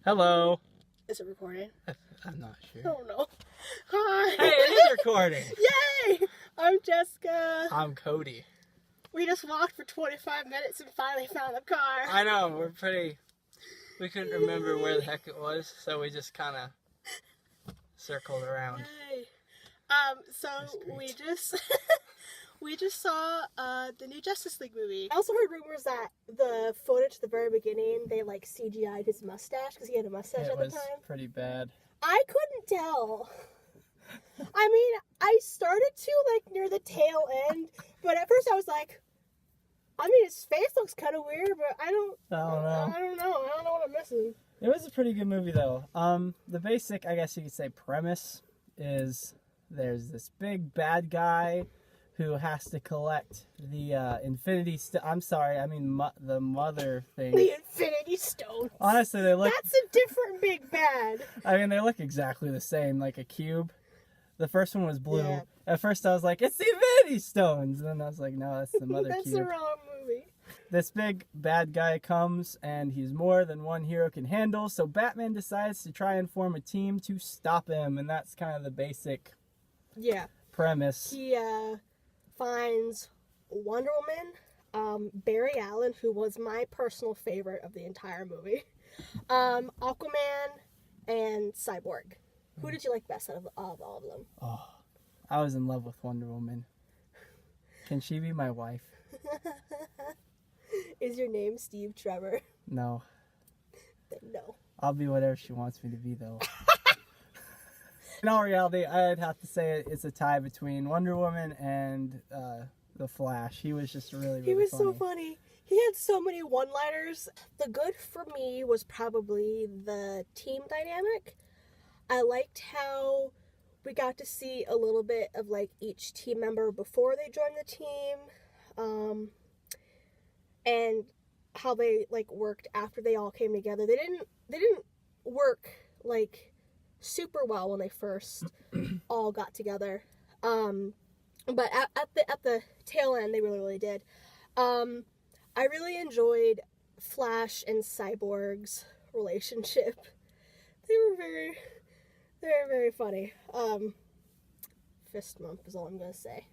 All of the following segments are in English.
Hello. Is it recording? I'm not sure. Oh no. Hi. Hey, it is recording. Yay! I'm Jessica. I'm Cody. We just walked for 25 minutes and finally found the car. I know, we couldn't remember where the heck it was, so we just kind of circled around. Yay. So we just saw the new Justice League movie. I also heard rumors that the footage at the very beginning, they like CGI'd his mustache because he had a mustache It at the was time. pretty bad. I couldn't tell. I mean, I started to like near the tail end, but at first I was like, I mean, his face looks kind of weird, but I don't know. I don't know what I'm missing. It was a pretty good movie, though. The basic, I guess you could say, premise is there's this big bad guy who has to collect the Infinity I'm sorry, I mean the mother thing. The Infinity Stones. Honestly, they look... That's a different big bad. I mean, they look exactly the same, like a cube. The first one was blue. Yeah. At first I was like, it's the Infinity Stones! And then I was like, no, that's the mother That's cube. the wrong movie. This big bad guy comes, and he's more than one hero can handle, so Batman decides to try and form a team to stop him, and that's kind of the basic premise. He finds Wonder Woman, Barry Allen, who was my personal favorite of the entire movie, Aquaman, and Cyborg. Who did you like best out of all of them? Oh, I was in love with Wonder Woman. Can she be my wife? Is your name Steve Trevor? No. Then no. I'll be whatever she wants me to be, though. In all reality, I'd have to say it's a tie between Wonder Woman and The Flash. He was just really He was funny. so funny. He had so many one-liners. The good for me was probably the team dynamic. I liked how we got to see a little bit of like each team member before they joined the team, and how they like worked after they all came together. They didn't work like super well when they first all got together, but at the tail end they really did. I really enjoyed Flash and Cyborg's relationship. They were very funny. Fist bump is all I'm gonna say.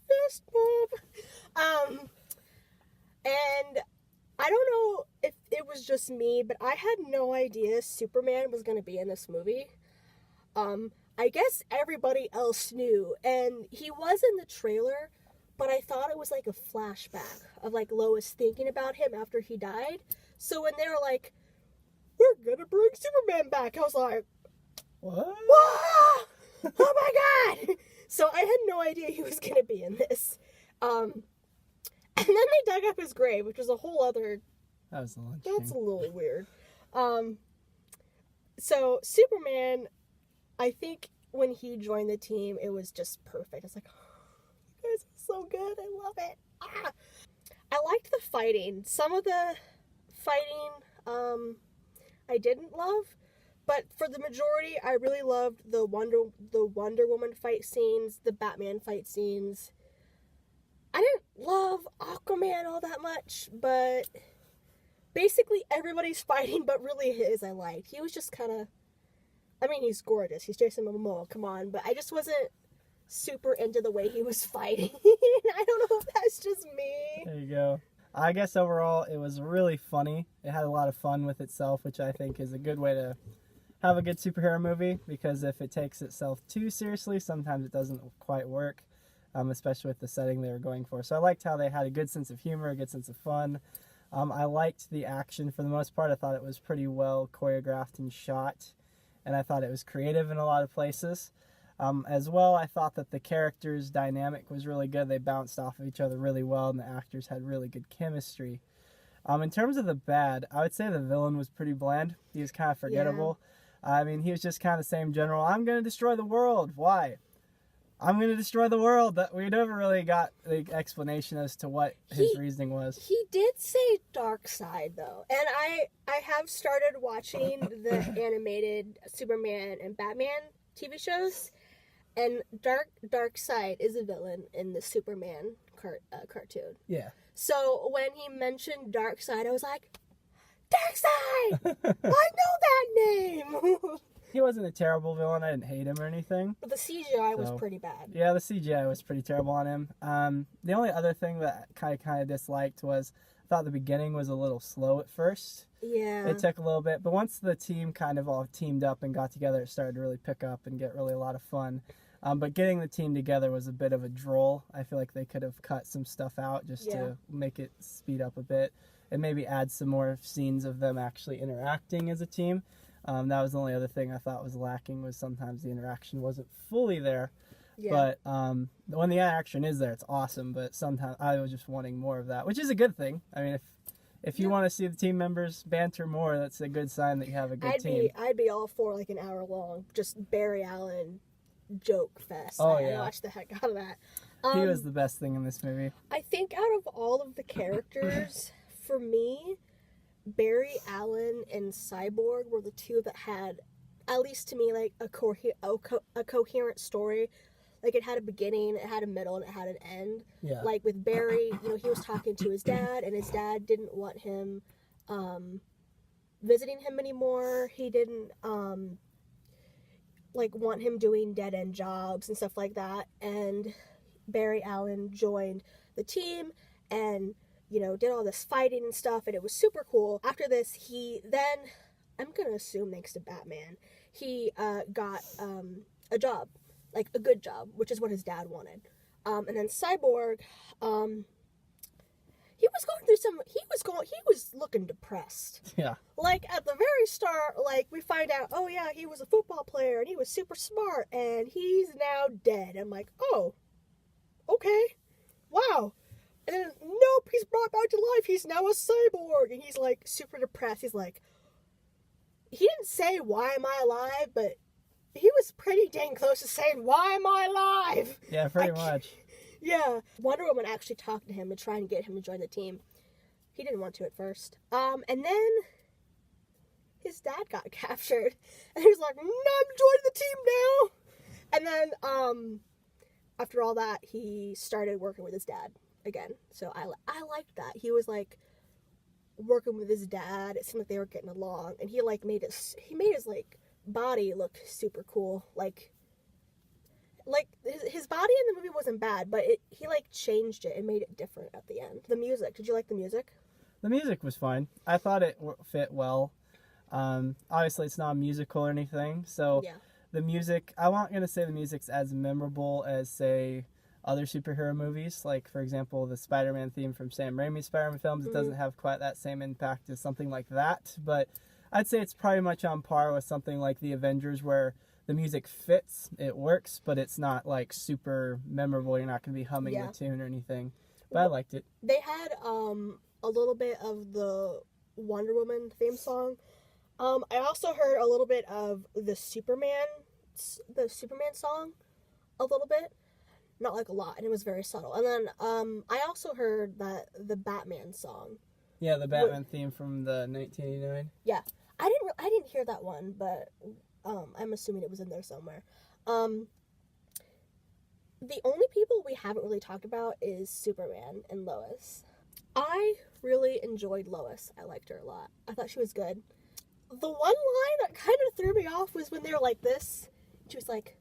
Fist bump. And I don't know if it was just me, but I had no idea Superman was gonna be in this movie. I guess everybody else knew, and he was in the trailer, but I thought it was like a flashback of like Lois thinking about him after he died. So when they were like, we're gonna bring Superman back, I was like, what? Whoa! Oh my god! So I had no idea he was gonna be in this. And then they dug up his grave, which was a whole other... That was a lunch That's thing. a little weird. So Superman, I think when he joined the team, it was just perfect. It's like, oh, you guys are so good. I love it. Ah! I liked the fighting. Some of the fighting I didn't love, but for the majority, I really loved the Wonder Woman fight scenes, the Batman fight scenes. I didn't love Aquaman all that much, but basically everybody's fighting, but really his I liked. He was just kind of, I mean, he's gorgeous. He's Jason Momoa, come on, but I just wasn't super into the way he was fighting. I don't know if that's just me. There you go. I guess overall it was really funny. It had a lot of fun with itself, which I think is a good way to have a good superhero movie, because if it takes itself too seriously, sometimes it doesn't quite work, especially with the setting they were going for. So I liked how they had a good sense of humor, a good sense of fun. I liked the action for the most part. I thought it was pretty well choreographed and shot, and I thought it was creative in a lot of places. As well, I thought that the characters' dynamic was really good. They bounced off of each other really well, and the actors had really good chemistry. In terms of the bad, I would say the villain was pretty bland. He was kind of forgettable. Yeah. I mean, he was just kind of the same general, I'm going to destroy the world. Why? I'm going to destroy the world. We never really got the explanation as to what his reasoning was. He did say dark side, though. And I have started watching the animated Superman and Batman TV shows. And Darkseid is a villain in the Superman cartoon. Yeah. So when he mentioned Darkseid, I was like, Darkseid! I know that wasn't a terrible villain. I didn't hate him or anything. But the CGI was So, pretty bad. Yeah, the CGI was pretty terrible on him. The only other thing that I kind of disliked was I thought the beginning was a little slow at first. Yeah. It took a little bit, but once the team kind of all teamed up and got together, it started to really pick up and get really a lot of fun. But getting the team together was a bit of a droll. I feel like they could have cut some stuff out just to make it speed up a bit and maybe add some more scenes of them actually interacting as a team. That was the only other thing I thought was lacking, was sometimes the interaction wasn't fully there. Yeah. But when the action is there, it's awesome. But sometimes I was just wanting more of that, which is a good thing. I mean, if you want to see the team members banter more, that's a good sign that you have a good team. I'd be all for like an hour long, just Barry Allen joke fest. Oh, I yeah. watched the heck out of that. He was the best thing in this movie. I think out of all of the characters, for me, Barry Allen and Cyborg were the two that had, at least to me, like a coherent story. Like, it had a beginning, it had a middle, and it had an end. Yeah. Like with Barry, he was talking to his dad, and his dad didn't want him visiting him anymore. He didn't want him doing dead-end jobs and stuff like that. And Barry Allen joined the team and, did all this fighting and stuff, and it was super cool. After this, he then, I'm going to assume thanks to Batman, he got a job, like a good job, which is what his dad wanted. And then Cyborg, he was going through he was looking depressed. Yeah. Like, at the very start, like, we find out, oh yeah, he was a football player, and he was super smart, and he's now dead. I'm like, oh, okay, wow. And then, nope, he's brought back to life, he's now a cyborg, and he's, like, super depressed. He's like, he didn't say, why am I alive, but he was pretty dang close to saying, why am I alive? Yeah, pretty much. Yeah. Wonder Woman actually talked to him to try and get him to join the team. He didn't want to at first. And then his dad got captured. And he was like, I'm joining the team now. And then, after all that, he started working with his dad again. So I liked that. He was, like, working with his dad. It seemed like they were getting along. And he made his, like, body look super cool. Like his body in the movie wasn't bad, but he changed it and made it different at the end. The music, did you like the music? The music was fine. I thought it fit well. Obviously it's not a musical or anything, so Yeah. the music, I'm not going to say the music's as memorable as, say, other superhero movies, like, for example, the Spider-Man theme from Sam Raimi's Spider-Man films. It doesn't have quite that same impact as something like that, but I'd say it's probably much on par with something like the Avengers, where the music fits, it works, but it's not, like, super memorable. You're not going to be humming the tune or anything, but I liked it. They had a little bit of the Wonder Woman theme song. I also heard a little bit of the Superman song, a little bit, not like a lot, and it was very subtle. And then I also heard that the Batman song. Yeah, the Batman theme from the 1989. Yeah, I didn't hear that one, but I'm assuming it was in there somewhere. The only people we haven't really talked about is Superman and Lois. I really enjoyed Lois. I liked her a lot. I thought she was good. The one line that kind of threw me off was when they were like this. She was like,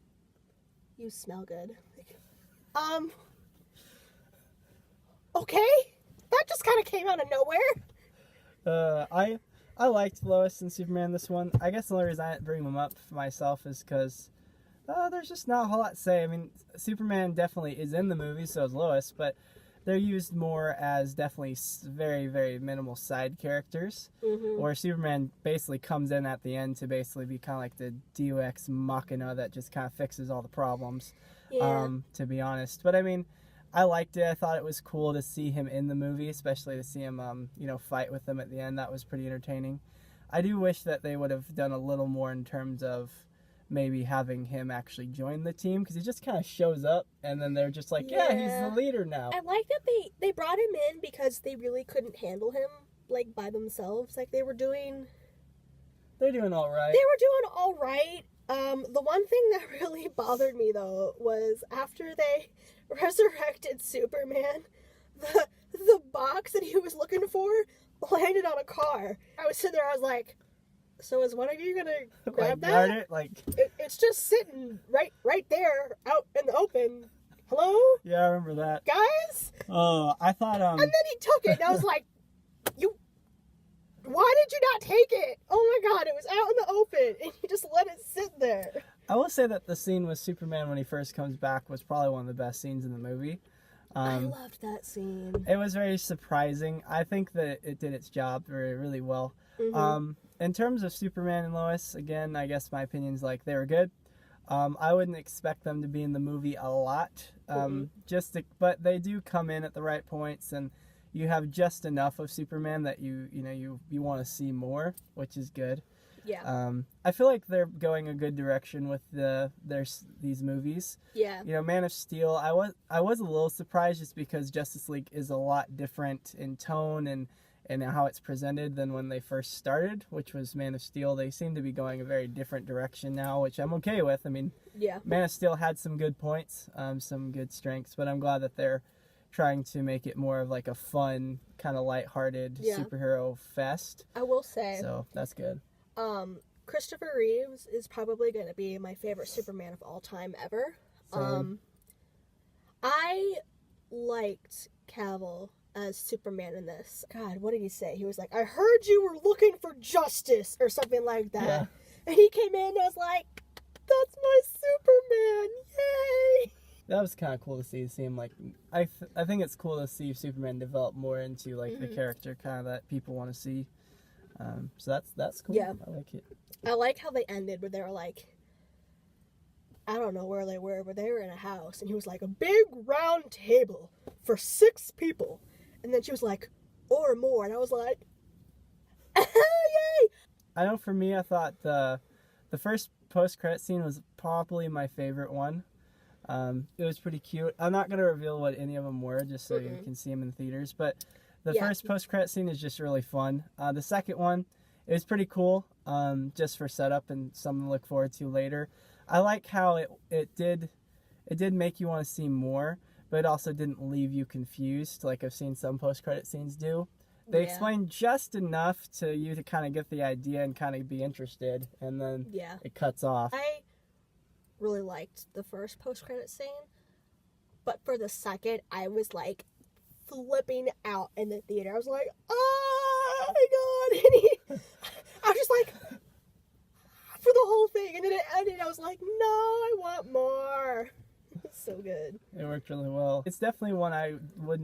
"You smell good." Like, okay? That just kind of came out of nowhere. I liked Lois and Superman this one. I guess the only reason I didn't bring them up for myself is because there's just not a whole lot to say. I mean, Superman definitely is in the movie, so is Lois, but they're used more as definitely very, very minimal side characters. Mm-hmm. Where Superman basically comes in at the end to basically be kind of like the Deus Ex Machina that just kind of fixes all the problems, to be honest. But I mean, I liked it. I thought it was cool to see him in the movie, especially to see him, fight with them at the end. That was pretty entertaining. I do wish that they would have done a little more in terms of maybe having him actually join the team, because he just kind of shows up and then they're just like, yeah, he's the leader now. I like that they brought him in because they really couldn't handle him, like, by themselves. Like, They're doing all right. They were doing all right. The one thing that really bothered me, though, was after they resurrected Superman, the box that he was looking for landed on a car. I was sitting there, I was like, So is one of you gonna like grab guard that? it, like It's just sitting right there, out in the open. Hello, yeah, I remember that. guys. Oh, I thought And then he took it, and I was like, "You, why did you not take it? Oh my God, it was out in the open, and you just let it sit there." I will say that the scene with Superman when he first comes back was probably one of the best scenes in the movie. I loved that scene. It was very surprising. I think that it did its job really well. In terms of Superman and Lois, again, I guess my opinion's like they were good. I wouldn't expect them to be in the movie a lot, but they do come in at the right points, and you have just enough of Superman that you want to see more, which is good. Yeah. I feel like they're going a good direction with these movies. Yeah. You know, Man of Steel, I was a little surprised just because Justice League is a lot different in tone and how it's presented than when they first started, which was Man of Steel. They seem to be going a very different direction now, which I'm okay with. I mean, Yeah. Man of Steel had some good points, some good strengths, but I'm glad that they're trying to make it more of like a fun, kind of lighthearted superhero fest. I will say. So that's good. Christopher Reeves is probably going to be my favorite Superman of all time ever. Same. I liked Cavill as Superman in this. God, what did he say? He was like, "I heard you were looking for justice," or something like that. Yeah. And he came in and I was like, "That's my Superman! Yay!" That was kind of cool to see him like. I think it's cool to see Superman develop more into like the character kind of that people want to see. So that's cool. Yeah. I like it. I like how they ended where they were like, I don't know where they were, but they were in a house, and he was like, "A big round table for 6 people," and then she was like, "Or more," and I was like, "Yay!" I know for me, I thought the first post-credit scene was probably my favorite one. It was pretty cute. I'm not gonna reveal what any of them were, just so you can see them in theaters. But the first post-credit scene is just really fun. The second one is pretty cool, just for setup and something to look forward to later. I like how it did make you want to see more, but it also didn't leave you confused, like I've seen some post-credit scenes do. They explain just enough to you to kind of get the idea and kind of be interested, and then it cuts off. I really liked the first post-credit scene, but for the second, I was like flipping out in the theater. I was like, "Oh my God!" And I was just like, for the whole thing, and then it ended. I was like, "No, I want more." It's so good. It worked really well. It's definitely one I would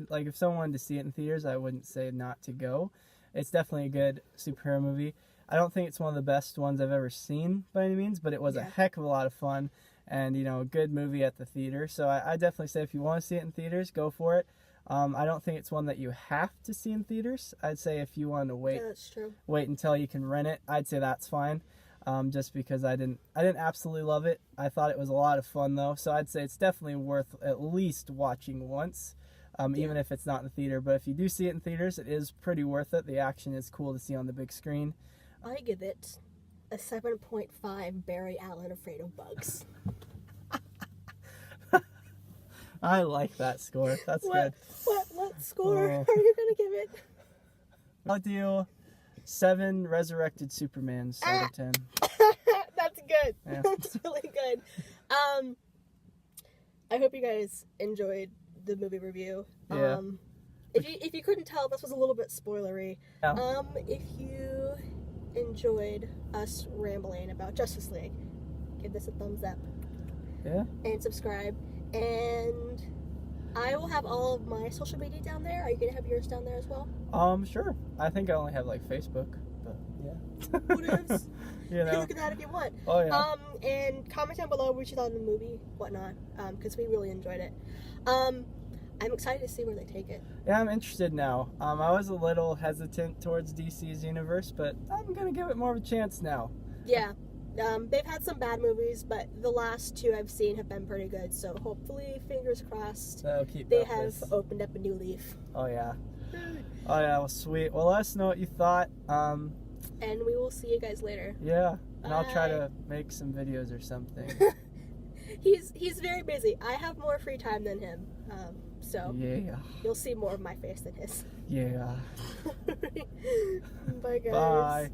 like if someone wanted to see it in theaters, I wouldn't say not to go. It's definitely a good superhero movie. I don't think it's one of the best ones I've ever seen by any means, but it was a heck of a lot of fun and, a good movie at the theater. So I definitely say if you want to see it in theaters, go for it. I don't think it's one that you have to see in theaters. I'd say if you want to wait until you can rent it, I'd say that's fine. Just because I didn't absolutely love it. I thought it was a lot of fun though, so I'd say it's definitely worth at least watching once, even if it's not in the theater. But if you do see it in theaters, it is pretty worth it. The action is cool to see on the big screen. I give it a 7.5 Barry Allen Afraid of Bugs. I like that score. That's good. What score are you gonna give it? I'll do 7 resurrected Supermans out of 10. That's good. Yeah. That's really good. I hope you guys enjoyed the movie review. Yeah. If you couldn't tell, this was a little bit spoilery. Yeah. If you enjoyed us rambling about Justice League, give this a thumbs up. Yeah. And subscribe. And I will have all of my social media down there. Are you gonna have yours down there as well? Sure. I think I only have like Facebook, but yeah. Whatevs. You know. Look at that if you want. Oh yeah. And comment down below what you thought of the movie, whatnot, because we really enjoyed it. I'm excited to see where they take it. Yeah, I'm interested now. I was a little hesitant towards DC's universe, but I'm gonna give it more of a chance now. Yeah. They've had some bad movies, but the last 2 I've seen have been pretty good. So hopefully, fingers crossed, That'll keep they up have this. opened up a new leaf. Oh yeah. Oh yeah. Well, sweet. Well, let us know what you thought. And we will see you guys later. Yeah. And I'll try Bye. to make some videos or something. He's very busy. I have more free time than him. So Yeah. you'll see more of my face than his. Yeah. Bye, guys. Bye.